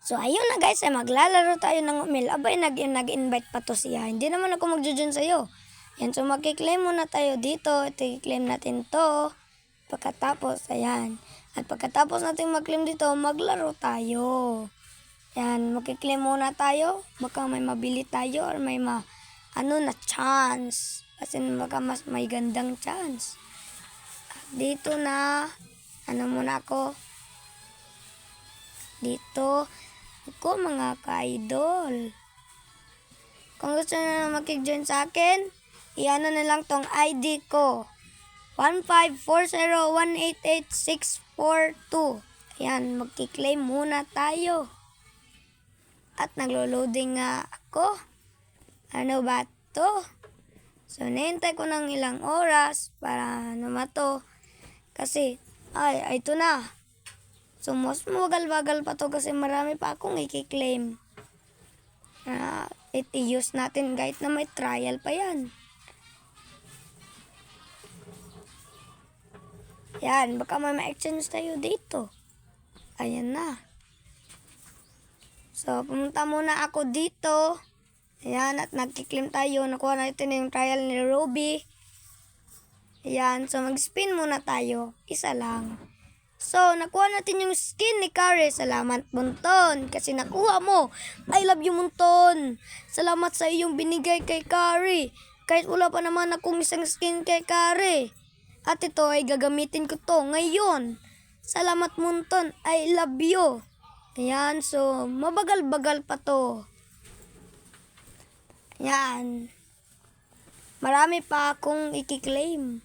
So, ayun na guys, ay maglalaro tayo ng umil. Abay, nag-invite pa to siya. Hindi naman ako magjo-join sa'yo. Yan, so magkiklaim muna tayo dito. Ito, i-claim natin to. Pagkatapos, ayan. At pagkatapos natin mag-claim dito, maglaro tayo. Yan, magkiklaim muna tayo. Baka may mabili tayo or may na chance. Kasi baka mas may gandang chance. Dito na, muna ako. Dito, ako mga ka-idol. Kung gusto na makig-join sa akin, iano na lang tong ID ko. 1540188642. Ayan, magkiklaim muna tayo. At naglo-loading nga ako. Ano ba to? So, nahintay ko ng ilang oras para to. Kasi, ito na. So, mas mabagal-bagal pa to kasi marami pa akong i-claim. I-use natin kahit na may trial pa yan. Yan, baka may ma-exchange tayo dito. Ayan na. So, pumunta muna ako dito. Ayan, at nagkiklaim tayo. Nakuha natin yung trial ni Ruby. Ayan, so mag-spin muna tayo. Isa lang. So, nakuha natin yung skin ni Kari. Salamat, Munton. Kasi nakuha mo. I love you, Munton. Salamat sa iyong binigay kay Kari. Kahit wala pa naman akong isang skin kay Kari. At ito ay gagamitin ko to ngayon. Salamat, Munton. I love you. Ayan, so mabagal-bagal pa to. Ayan. Marami pa akong i-claim.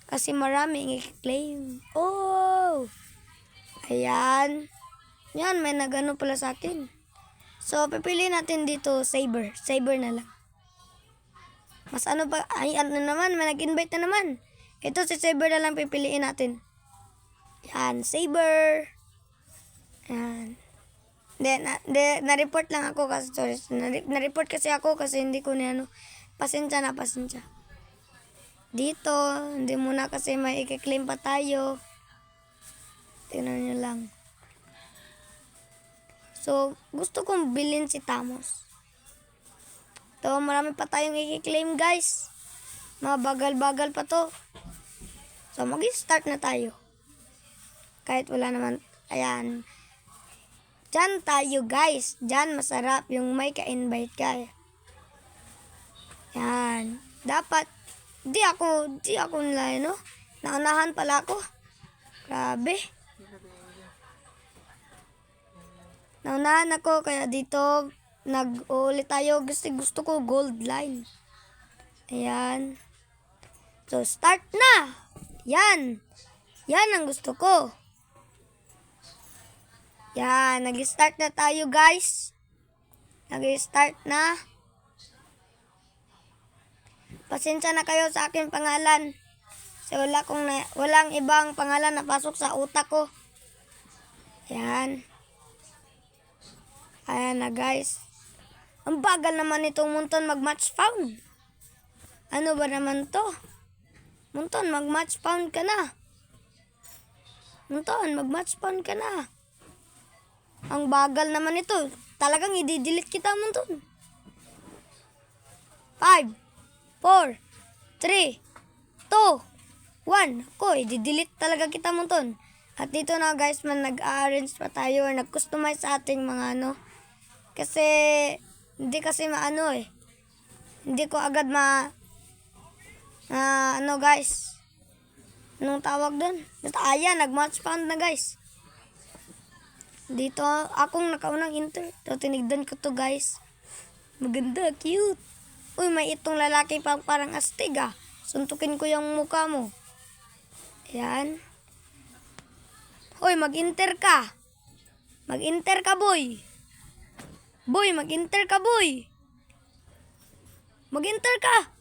Kasi maraming i-claim. Oh! Ayan. Yan, may nagano pala sa akin. So, pipili natin dito, Saber. Saber na lang. Mas ano pa, naman, may nag-invite na naman. Ito, si Saber na lang pipiliin natin. Yan, Saber. Yan. Na-report lang ako kasi, sorry. Na-report kasi ako kasi hindi ko pasensya. Dito, hindi muna kasi may i-claim pa tayo. Tingnan nyo lang. So, gusto kong bilhin si Tamos. To, marami pa tayong i-claim, guys. Mabagal-bagal pa to. So, mag-start na tayo. Kahit wala naman, ayan. Diyan tayo, guys. Diyan masarap yung may ka-invite ka. Yan. Dapat, di ako nila, naunahan pala ako. Grabe. Naunahan ako, kaya dito, nag-ulit tayo. Gusto ko gold line. Ayan. So, start na. Yan. Yan ang gusto ko. Yan, nag-start na tayo, guys. Nag-start na. Pasensya na kayo sa aking pangalan. Kasi walang ibang pangalan na pasok sa utak ko. Yan. Ayan na, guys. Ang bagal naman itong Munton mag-match found. Ano ba naman to? Munton, mag-match found ka na. Munton, mag-match found ka na. Ang bagal naman ito. Talagang i-delete kita, Munton. 5, 4, 3, 2, 1. Ako, i-delete talaga kita, Munton. At dito na, guys, nag-arrange pa tayo or nag-customize sa ating mga Kasi, hindi kasi Hindi ko agad guys. Anong tawag doon? Basta, ayan, nag-match found na, guys. Dito, akong nakaunang enter. So, tinigdan ko to, guys. Maganda, cute. Uy, may itong lalaki pa parang astig, Suntukin ko yung mukha mo. Ayan. Uy, mag-enter ka. Mag-enter ka, boy. Boy, mag-enter ka, boy. Mag-enter ka.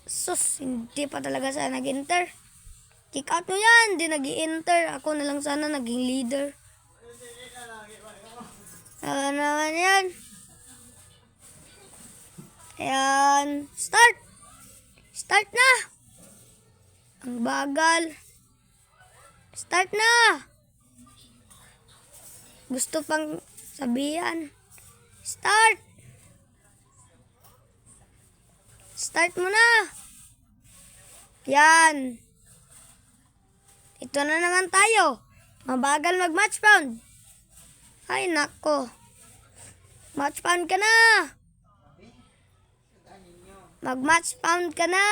Sus, hindi pa talaga siya nag-enter. Kick out mo yan, hindi nag-i-enter. Ako na lang sana naging leader. Ano naman yan? Ayan, start! Start na! Ang bagal. Start na! gusto pang sabihan. Start! Start mo na! Yan. Ito na naman tayo. Mabagal mag-match pound. Ay, nako. Match pound ka na. Mag-match pound ka na.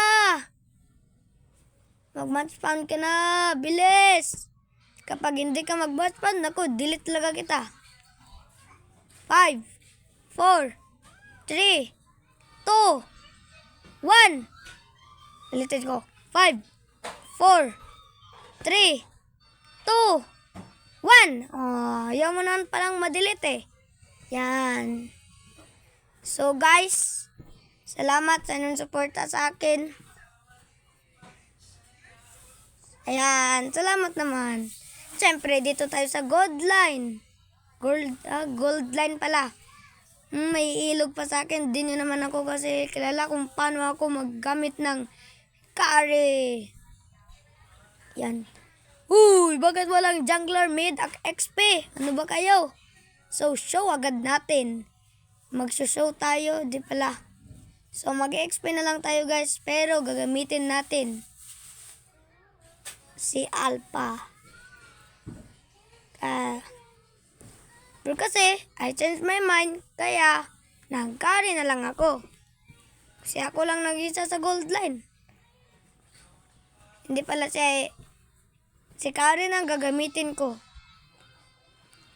Mag-match pound ka na. Bilis. Kapag hindi ka mag-match pound, nako, delete talaga kita. 5, 4, 3, 2, 1. Deleted ko. 5, 4, 3, 2, 1. Oh, ayaw mo naman palang madelete eh. Yan. So guys, salamat sa inyong suporta sa akin. Ayan, salamat naman. Siyempre, dito tayo sa gold line. Gold line pala. May ilog pa sa akin. Di nyo naman ako kasi kilala kung paano ako maggamit ng carry. Yan. Uy, bakit walang jungler mid XP? Ano ba kayo? So, show agad natin. Mag-show tayo, di pala. So, mag-XP na lang tayo guys. Pero, gagamitin natin si Alpha. Pero kasi, I changed my mind. Kaya, nag-carry na lang ako. Kasi ako lang nag-isa sa gold line. Hindi pala si Karen ang gagamitin ko.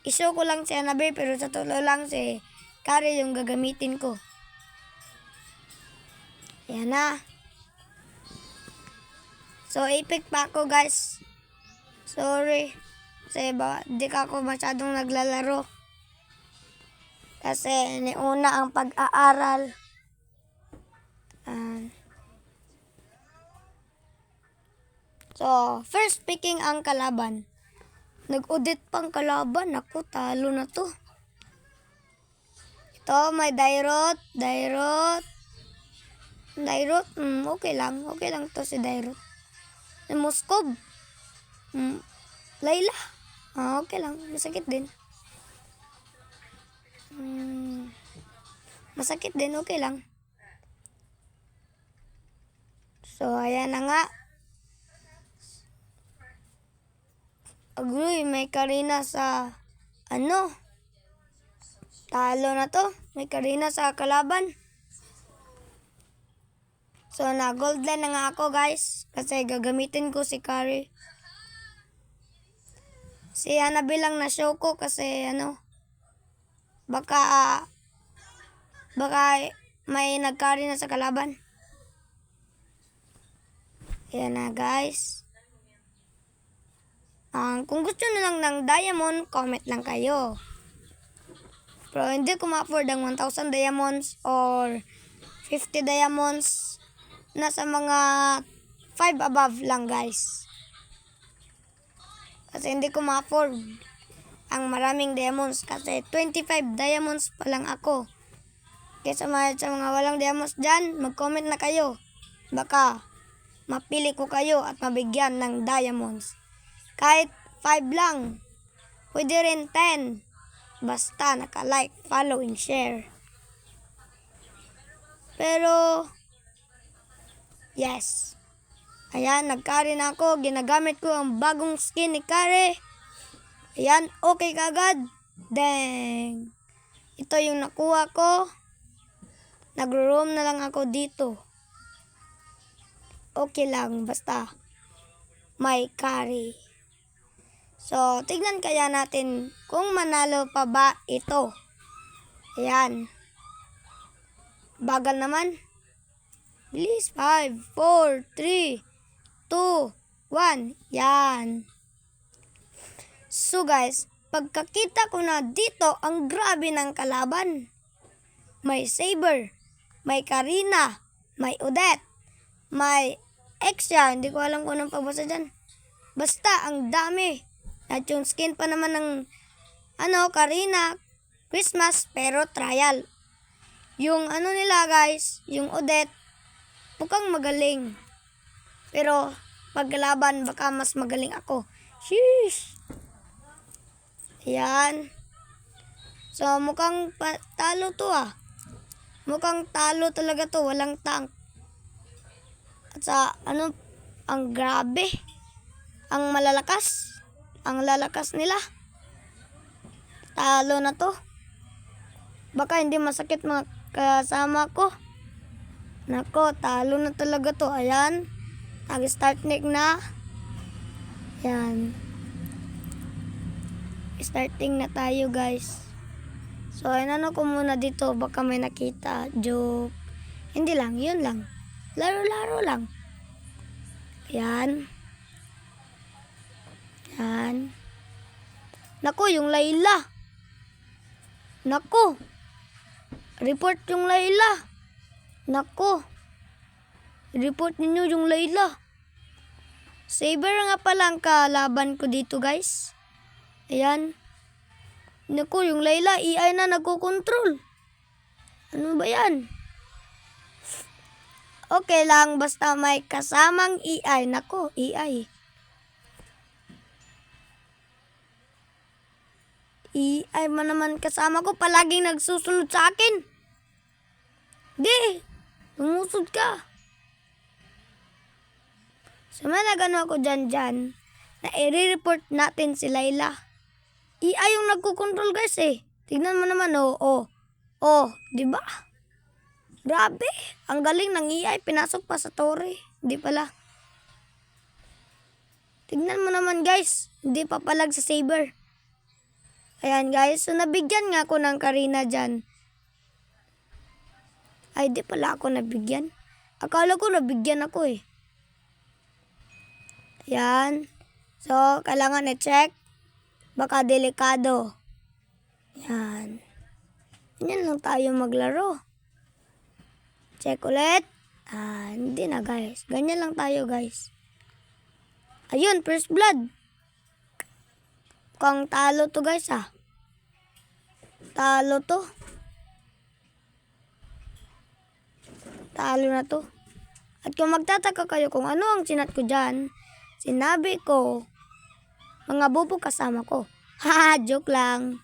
Iso ko lang si Annabelle pero sa totoo lang si Karen yung gagamitin ko. Yan na. So, epic pa ako guys. Sorry. Kasi di ka ako masyadong naglalaro. Kasi niuna ang pag-aaral. So, first picking ang kalaban. Nag-audit pang kalaban. Naku, talo na to. Ito, may Dairot. Okay lang. Okay lang to si Dairot. May Moskov. Layla. Okay lang. Masakit din. Masakit din. Okay lang. So, ayan na nga. Agoy, may Karina sa talo na to. May Karina sa kalaban. So, na gold line na nga ako guys. Kasi gagamitin ko si Kari. Si Annabelle lang na show ko kasi baka may nag-carry na sa kalaban. Ayan na guys. Kung gusto nyo lang ng diamond, comment lang kayo. Pero hindi ko ma-afford ang 1,000 diamonds or 50 diamonds. Nasa mga 5 above lang guys. Kasi hindi ko ma-afford ang maraming diamonds. Kasi 25 diamonds pa lang ako. Kaya sa mga walang diamonds dyan, mag-comment na kayo. Baka mapili ko kayo at mabigyan ng diamonds. Kahit 5 lang. Pwede rin 10. Basta naka-like, follow, and share. Pero, yes. Ayan, nag-carry na ako. Ginagamit ko ang bagong skin ni Kari. Ayan, okay kagad. Dang. Ito yung nakuha ko. Nagro-roam na lang ako dito. Okay lang, basta may Kari. So, tignan kaya natin kung manalo pa ba ito. Ayan. Bagal naman. Bilis. 5, 4, 3, 2, 1. Yan. So guys, pagkakita ko na dito, ang grabe ng kalaban. May Saber, may Karina, may Odette, may Exia. Hindi ko alam kung anong pagbasa dyan. Basta, ang dami. At yung skin pa naman ng Karina, Christmas, pero trial. Yung nila guys, yung Odette, mukhang magaling. Pero, paglaban, baka mas magaling ako. Sheesh! Ayan. So, mukhang talo to ah. Mukhang talo talaga to. Walang tank. At sa, ang grabe. Ang malalakas. Ang lalakas nila. Talo na to. Baka hindi masakit mga kasama ko. Nako, talo na talaga to. Ayan. Nag-start nick na. Ayan. Starting na tayo guys. So, ano ko muna dito. Baka may nakita. Joke. Hindi lang. Yun lang. Laro-laro lang. Ayan. Ayan. Nako, yung Layla. Nako. Report yung Layla. Nako. Report ninyo yung Layla. Saber nga pala ang kalaban ko dito guys. Ayan. Naku, yung Layla, AI na nagkokontrol. Ano ba yan? Okay lang, basta may kasamang AI. Naku, AI. AI man naman kasama ko, palaging nagsusunod sa akin. Di, lumusod ka. So, may nagano ako dyan na i-report natin si Layla. AI yung nagkukontrol guys eh. Tignan mo naman oh. Di ba? Grabe. Ang galing ng AI. Pinasok pa sa tore. Hindi pala. Tignan mo naman guys. Hindi pa palag sa Saber. Ayan guys. So nabigyan nga ako ng Karina dyan. Ay di pala ako nabigyan. Akala ko nabigyan ako eh. Ayan. So kailangan i-check. Baka delikado. Yan. Yan lang tayo maglaro. Check ulit. Hindi na guys. Ganyan lang tayo guys. Ayun, first blood. Mukhang talo to guys ah. Talo to. Talo na to. At kung magtataka kayo kung ano ang sinat ko dyan, sinabi ko, mga bobo kasama ko. Haha, joke lang.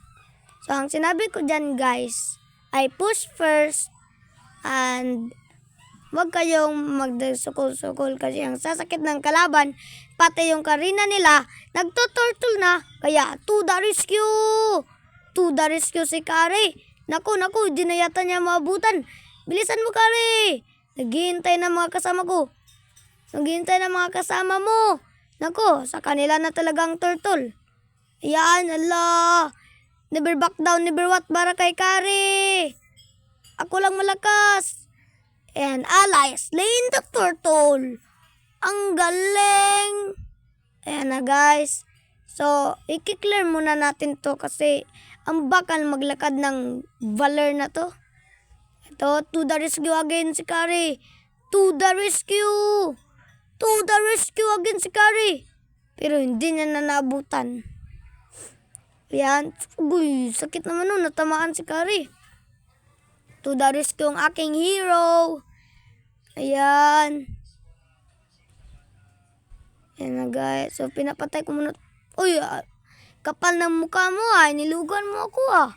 So, ang sinabi ko dyan guys, ay push first and wag kayong magdasukol-sukol kasi ang sasakit ng kalaban, pati yung Karina nila, nagtuturtle na. Kaya, to the rescue! To the rescue si Kari. Naku, di na yata niya maabutan. Bilisan mo, Kari! Naghihintay na mga kasama ko. Naghihintay na mga kasama mo. Nako, sa kanila na talagang turtle. Ayan, ala. Never back down, never what, para kay Kari. Ako lang malakas. And ally slain the turtle. Ang galing. Ayan na guys. So, i-clear muna natin to kasi ang bakal maglakad ng Valor na to. Ito, to the rescue again si Kari. To the rescue. To the rescue again si Kari. Pero hindi niya na naabutan. Ayan. Uy, sakit naman nun. Natamaan si Kari. To the rescue ang aking hero. Ayan. Ayan na guys. So, pinapatay ko muna. Uy, kapal ng mukha mo ah. Nilugan mo ako ah.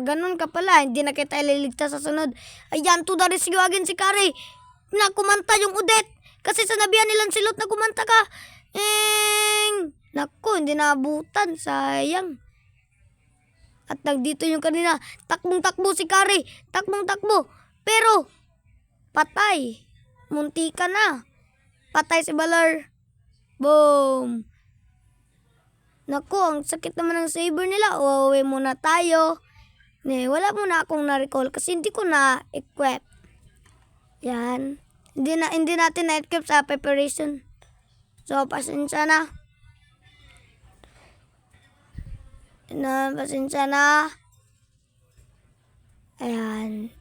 Ganun ka pala. Hindi na kita ililigtas sa sunod. Ayan, to the rescue again si Kari. Na kumanta yung Udet. Kasi sanabihan nilang silot na kumanta ka. Naku, hindi naabutan. Sayang. At nagdito yung kanina. Takbong-takbo si Kari. Takbong-takbo. Pero, patay. Munti ka na. Patay si Valor. Boom. Naku, ang sakit naman ng saber nila. Uuwi muna tayo. Wala muna akong na-recall kasi hindi ko na-equip. Yan. Hindi natin na-equip sa preparation. So, pasensya na. Pasensya na. Ayan.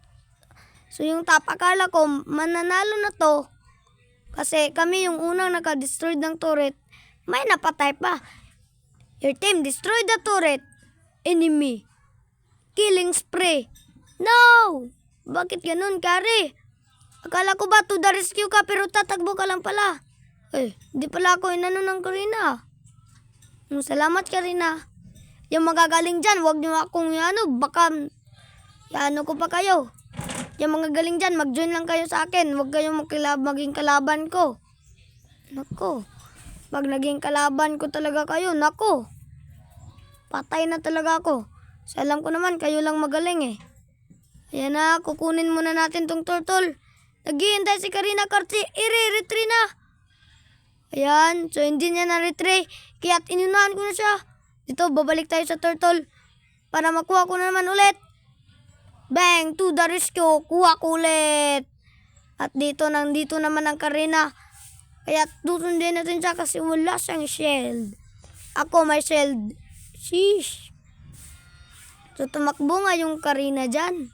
So, yung top, akala ko, mananalo na to. Kasi kami yung unang naka-destroy ng turret. May napatay pa. Your team destroyed the turret. Enemy. Killing spree. No! Bakit ganun, Kari? Akala ko ba to the rescue ka pero tatakbo ka lang pala. Di pala ako inano ng Karina. Salamat, Karina. Yung magagaling dyan, wag nyo akong baka ano ko pa kayo. Yung mga galing dyan, mag-join lang kayo sa akin. Wag kayong maging kalaban ko. Nako, pag naging kalaban ko talaga kayo, nako, patay na talaga ako. So, alam ko naman, kayo lang magaling eh. Ayan na, kukunin muna natin tong turtle. Naghihintay si Karina Karti, retry na. Ayan, so hindi niya na-retry. Kaya inunahan ko na siya. Dito, babalik tayo sa turtle para makuha ko na naman ulit. Bang! To the rescue! Kuha ko ulit! At nandito naman ang Karina. Kaya susundin natin siya kasi wala siyang shield. Ako may shield. Sheesh! So tumakbo nga yung Karina dyan.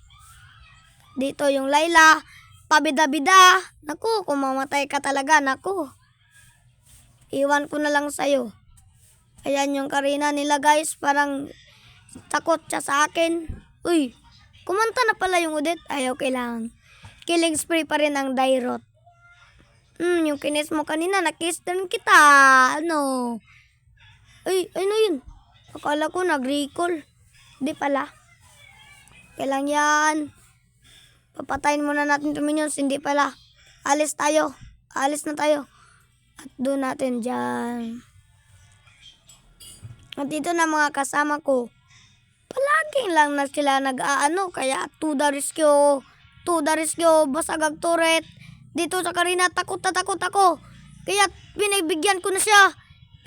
Dito yung Layla. Pabida-bida. Naku, kung mamatay ka talaga, naku. Iwan ko na lang sa'yo. Ayan yung Karina nila guys, parang takot siya sa akin. Uy, kumanta na pala yung Odette. Ay, okay lang. Killing spree pa rin ang Dairot. Yung kinis mo kanina, nakiss din kita. Ano? Ay, ano yun? Akala ko nag-recall. Hindi pala. Kailang yan. Papatayin muna natin ito minions. Hindi pala. Alis tayo. Alis na tayo. At doon natin dyan. At dito na mga kasama ko. Palaging lang na sila nag-aano. Kaya to the rescue. To the rescue. Basagag turret. Dito sa Karina. Takot na takot ako. Kaya pinagbigyan ko na siya.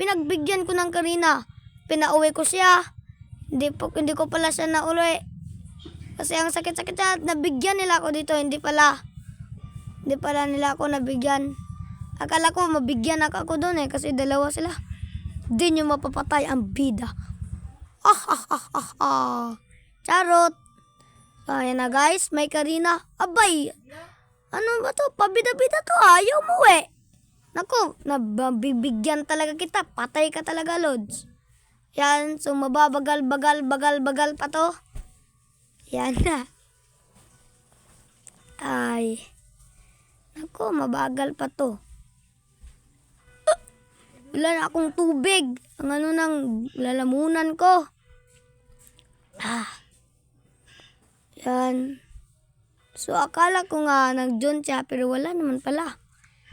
Pinagbigyan ko ng Karina. Pinauwi ko siya. Hindi ko pala siya nauli. Kasi ang sakit-sakit siya. Nabigyan nila ako dito. Hindi pala nila ako nabigyan. Akala ko mabigyan ako doon eh. Kasi dalawa sila. Di nyo mapapatay ang bida. Charot. So, ayan na guys. May Karina. Abay. Ano ba to? Pabida-bida to. Ayaw mo eh. Naku. Nabibigyan talaga kita. Patay ka talaga, Lods. Yan. So, mababagal pa to. Yan na. Ay. Naku. Mabagal pa to. Wala na akong tubig. Ang nang lalamunan ko. Yan. So, akala ko nga nag-join siya, pero wala naman pala.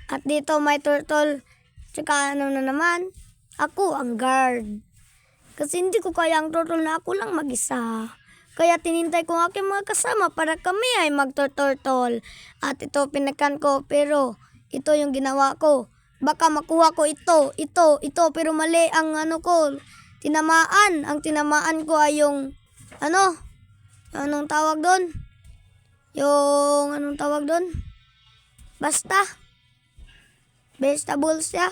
At dito may turtle. Tsaka na naman, ako ang guard. Kasi hindi ko kaya ang turtle na ako lang mag-isa. Kaya tinintay ko ang aking mga kasama para kami ay mag-turtle. At ito pinakan ko, pero ito yung ginawa ko. Baka makuha ko ito, pero mali ang ko, tinamaan. Ang tinamaan ko ay yung, anong tawag doon? Anong tawag doon? Basta. Vegetables siya.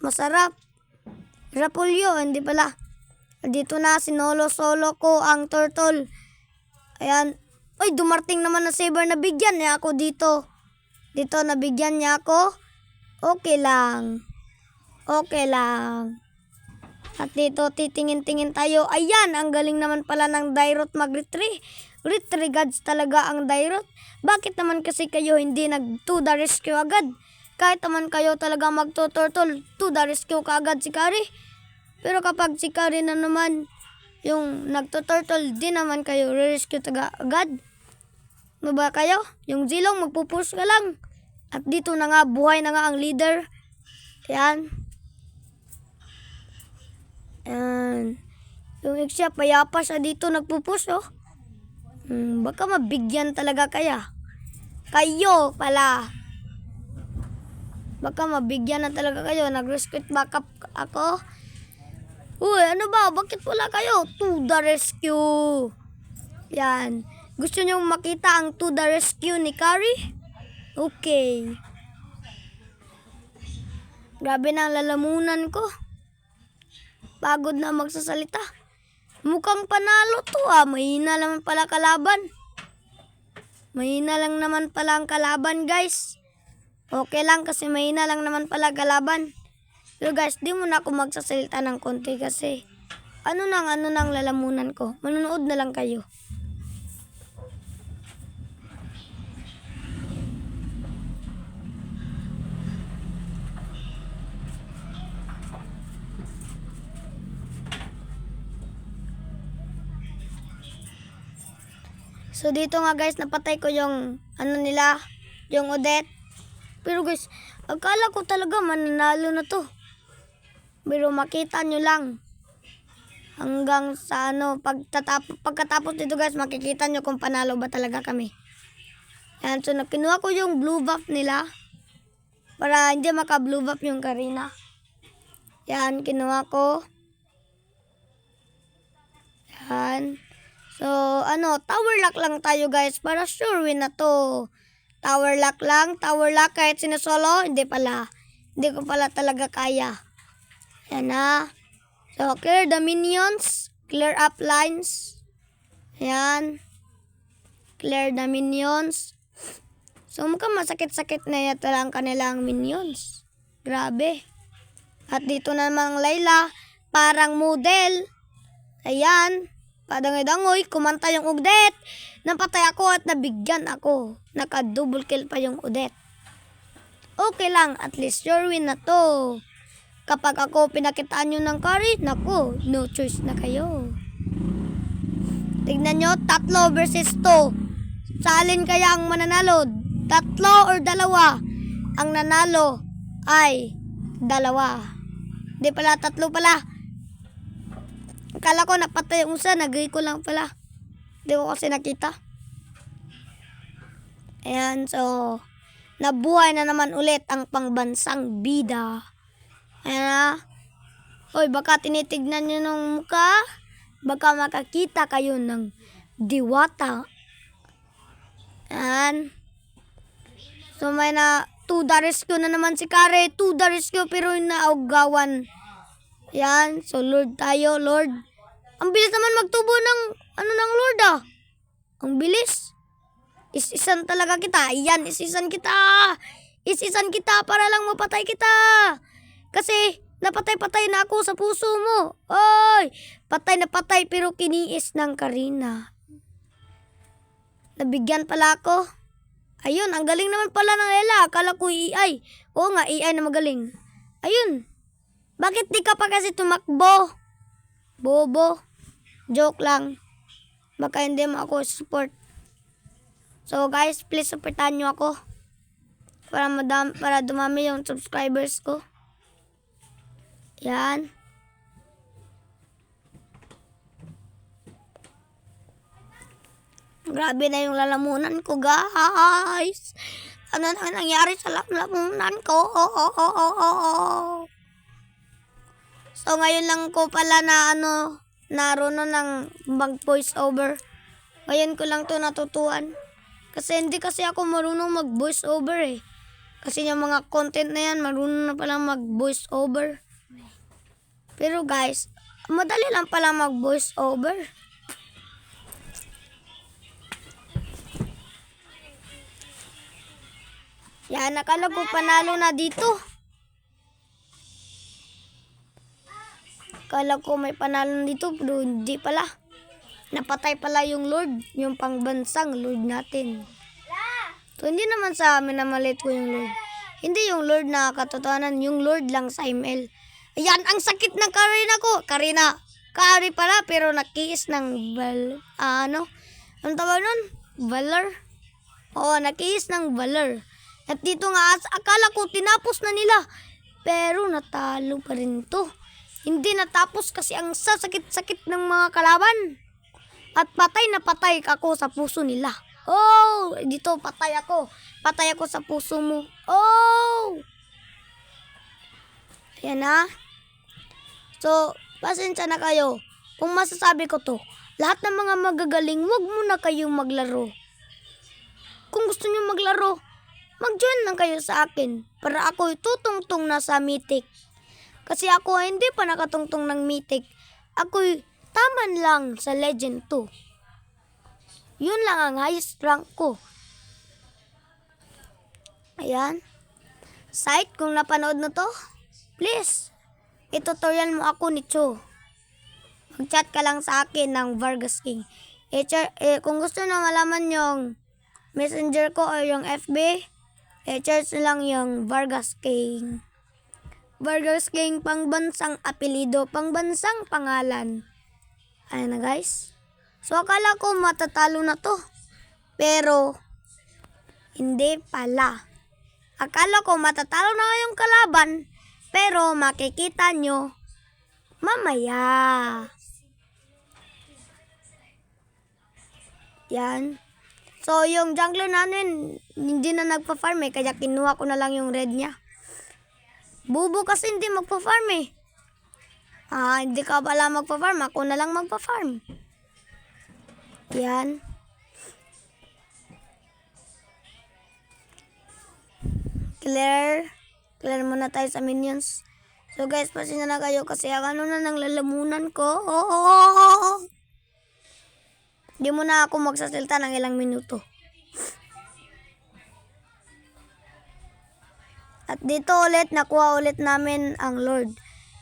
Masarap. Rapulyo, hindi pala. Dito na, sinolo-solo ko ang turtle. Ayan. Uy, dumarting naman na saber, nabigyan niya ako dito. Dito, nabigyan niya ako. Okay lang. At dito, titingin-tingin tayo. Ayan, ang galing naman pala ng Dairot mag-retry. Retry gods talaga ang Dairot. Bakit naman kasi kayo hindi nag-to the rescue agad? Kahit naman kayo talaga mag-turtle, to the rescue ka agad si Kari. Pero kapag si Kari na naman, yung nag-turtle, di naman kayo re-rescue agad. Ano ba kayo? Yung Zilong, magpupush ka lang. At dito na nga, buhay na nga ang leader. Ayan. Ayan. Yung Ixia, payapa siya dito, nagpupush, oh. Baka mabigyan talaga kaya. Kayo pala. Baka mabigyan na talaga kayo. Nag-rescue backup ako. Uy, ano ba? Bakit wala kayo? To the rescue. Yan. Gusto nyo makita ang to the rescue ni Kari? Okay. Grabe na ang lalamunan ko. Pagod na magsasalita. Mukhang panalo to Mahina lang pala kalaban. Mahina lang naman pala ang kalaban guys. Okay lang kasi mahina lang naman pala kalaban. Pero guys, di mo na ako magsasalita ng konti kasi ano nang lalamunan ko. Manonood na lang kayo. So dito nga guys, napatay ko yung nila, yung Odette. Pero guys, akala ko talaga mananalo na to. Pero makita nyo lang. Hanggang sa pagkatapos dito guys, makikita nyo kung panalo ba talaga kami. Yan, so kinuha ko yung blue buff nila. Para hindi maka-blue buff yung Karina. Yan, kinuha ko. Yan. So, tower lock lang tayo guys. Para sure win na to. Tower lock lang. Tower lock kahit sinusolo. Hindi pala. Hindi ko pala talaga kaya. Yan na. So, clear the minions. Clear up lines. Yan. Clear the minions. So, mukhang masakit-sakit na ito lang kanilang minions. Grabe. At dito namang Layla, parang model. Ayan. Padangoy-dangoy, kumanta yung Odette. Napatay ako at nabigyan ako. Naka-double kill pa yung Odette. Okay lang, at least sure win na to. Kapag ako pinakitaan nyo ng carry, naku, no choice na kayo. Tignan nyo, 3 versus 2. Sa alin kaya ang mananalo? 3 or 2? Ang nanalo ay 2. Di pala, 3 pala. Akala ko napatay yung isa, nagay ko lang pala. Di ko kasi nakita. Ayan, so, nabuhay na naman ulit ang pangbansang bida. Ayan na. Hoy, baka tinitignan nyo ng mukha. Baka makakita kayo ng diwata. Ayan. So, may na 2 the rescue na naman si Kare. 2 the rescue pero naaugawan. Ayan. So, Lord tayo, Lord. Ang bilis naman magtubo ng, ng Lord ah. Ang bilis. Isisan talaga kita. Ayan, isisan kita. Isisan kita para lang mapatay kita. Kasi, napatay-patay na ako sa puso mo. Oy! Patay na patay pero kiniis ng Karina. Nabigyan pala ako. Ayun, ang galing naman pala ng Layla. Akala ko AI. Oo nga, AI na magaling. Ayun. Bakit di ka pa kasi tumakbo? Bobo. Joke lang. Baka hindi mo ako support. So guys, please supportan nyo ako. Para dumami yung subscribers ko. Yan. Grabe na yung lalamunan ko, guys. Ano na nangyari sa lalamunan ko? So, ngayon lang ko pala na naroon ng mag-voice over. Ngayon ko lang to natutuan. Kasi hindi kasi ako marunong mag-voice over eh. Kasi yung mga content na yan, marunong na pala mag-voice over. Pero guys, madali lang pala mag-voice over. Yan, nakala ko panalo na dito. Akala ko may panalo dito, pero hindi pala. Napatay pala yung Lord, yung pangbansang Lord natin. So, hindi naman sa amin na maliit ko yung Lord. Hindi yung Lord na katotohanan, yung Lord lang sa ML. Ayan, ang sakit ng Karina ko. Kari pala, pero nakiis ng ano tawag nun? Valor? Oo, nakiis ng Valor. At dito nga, akala ko tinapos na nila. Pero natalo pa rin to. Hindi natapos kasi ang sasakit-sakit ng mga kalaban. At patay na patay ako sa puso nila. Oh, dito patay ako. Patay ako sa puso mo. Oh! Ayan na. So, pasensya na kayo. Kung masasabi ko to, lahat ng mga magagaling, wag muna kayong maglaro. Kung gusto niyo maglaro, mag-join lang kayo sa akin para ako tutungtong na sa Mythic. Kasi ako hindi pa nakatungtong ng Mythic. Ako'y taman lang sa Legend 2. Yun lang ang highest rank ko. Ayan. Site, kung napanood na to, please, i-tutorial mo ako ni Cho. Mag-chat ka lang sa akin ng Vargas King. Kung gusto na malaman yung messenger ko o yung FB, i-chat lang yung Vargas King. Vargas King, pangbansang apelido, pangbansang pangalan. Ayan na guys. So akala ko matatalo na to. Pero, hindi pala. Akala ko matatalo na yung kalaban, pero makikita nyo mamaya. Yan. So, yung jungler namin, hindi na nagpa-farm kaya kinuha ko na lang yung red niya. Bubo kasi hindi magpa-farm hindi ka pala magpa-farm, ako na lang magpa-farm. Yan. Clear muna tayo sa minions. So guys, pasensya na kayo kasi ano na nang lalamunan ko. Hindi mo na ako magsasalita ng ilang minuto. At dito ulit, nakuha ulit namin ang Lord.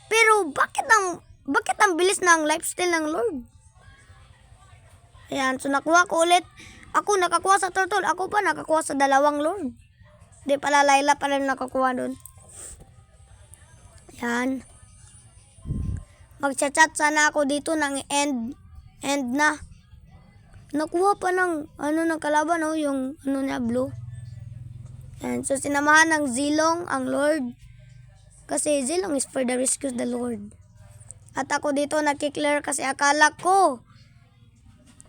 Pero bakit ang bilis na ang lifestyle ng Lord? Ayan, so nakuha ko ulit. Ako nakakuha sa turtle, ako pa nakakuha sa dalawang Lord. Di pala Layla pala nakakuha doon. Ayan. Magchat-chat sana ako dito ng end na. Nakuha pa ng ng kalaban yung niya blue. Ayan, so sinamahan ng Zilong ang Lord. Kasi Zilong is for the rescue of the Lord. At ako dito nakiklear kasi akala ko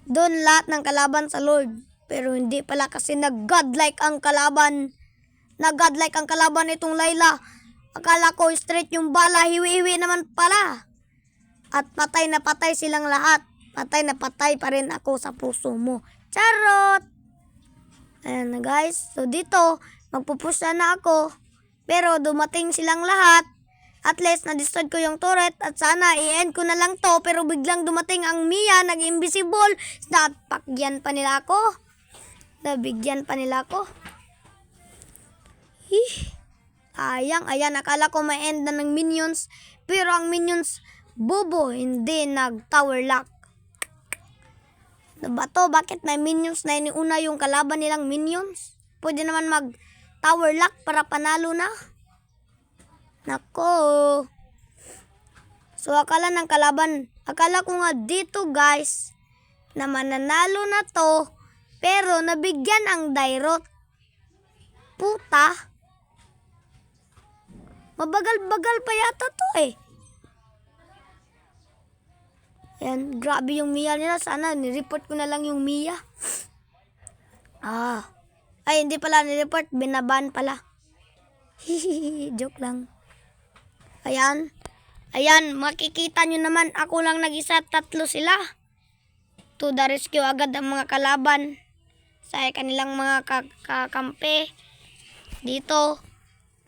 doon lahat ng kalaban sa Lord. Pero hindi pala kasi nag-godlike ang kalaban. Nag-godlike ang kalaban itong Layla. Akala ko straight yung bala, hiwi-hiwi naman pala. At patay na patay silang lahat. Patay na patay pa rin ako sa puso mo. Charot! Ayan na guys. So dito, magpupush na ako. Pero dumating silang lahat. At least, na-destroy ko yung turret. At sana, i-end ko na lang to. Pero biglang dumating ang Mia, nag-invisible. Napakyan pa nila ako. Nabigyan pa nila ako. Ayang, ayan, akala ko ma-end na ng minions. Pero ang minions, bobo, hindi nag-tower lock. Diba to? Bakit may minions na iniuna yung kalaban nilang minions? Pwede naman mag-tower lock para panalo na. Nako. So, akala ng kalaban, akala ko nga dito guys, na mananalo na to, pero nabigyan ang Dairot. Puta. Mabagal-bagal pa yata to Ayan, grabe yung Mia nila. Sana nireport ko na lang yung Mia. Ay, hindi pala nireport. Binaban pala. Joke lang. Ayan. Ayan, makikita nyo naman. Ako lang nag-isa. 3 sila. To the rescue agad ang mga kalaban. Sa kanilang mga kakampi. Dito.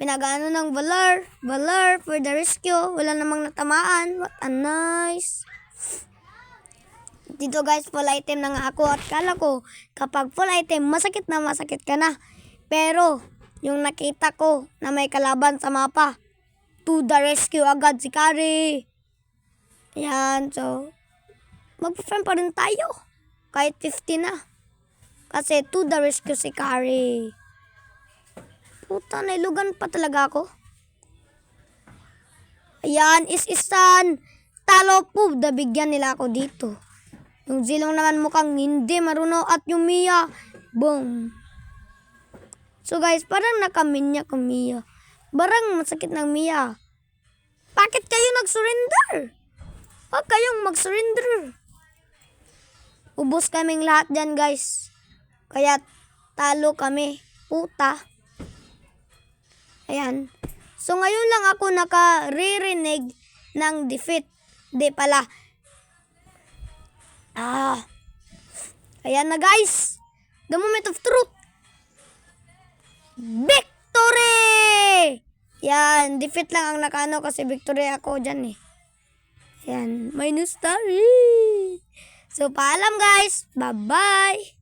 Pinagaano ng Valor for the rescue. Wala namang natamaan. What a nice. Dito guys, full item na nga ako. At kala ko, kapag full item, masakit ka na. Pero, yung nakita ko na may kalaban sa mapa, to the rescue agad si Kari. Ayan, so, mag-farm pa rin tayo. Kahit 50 na. Kasi to the rescue si Kari. Puta, nailugan pa talaga ako. Ayan, is-isan. Talo po, nabigyan nila ako dito. Yung Zilong naman mukhang hindi marunong at yung Mia, boom. So guys, parang nakaminya ko Mia. Barang masakit ng Mia. Bakit kayo nag-surrender? Huwag kayong mag-surrender. Ubos kaming lahat dyan guys. Kaya talo kami. Puta. Ayan. So ngayon lang ako nakaririnig ng defeat. Di pala. Ayan na guys. The moment of truth. Victory! Yan. Defeat lang ang nakano kasi victory ako dyan Yan. Minus story. So paalam guys. Bye-bye.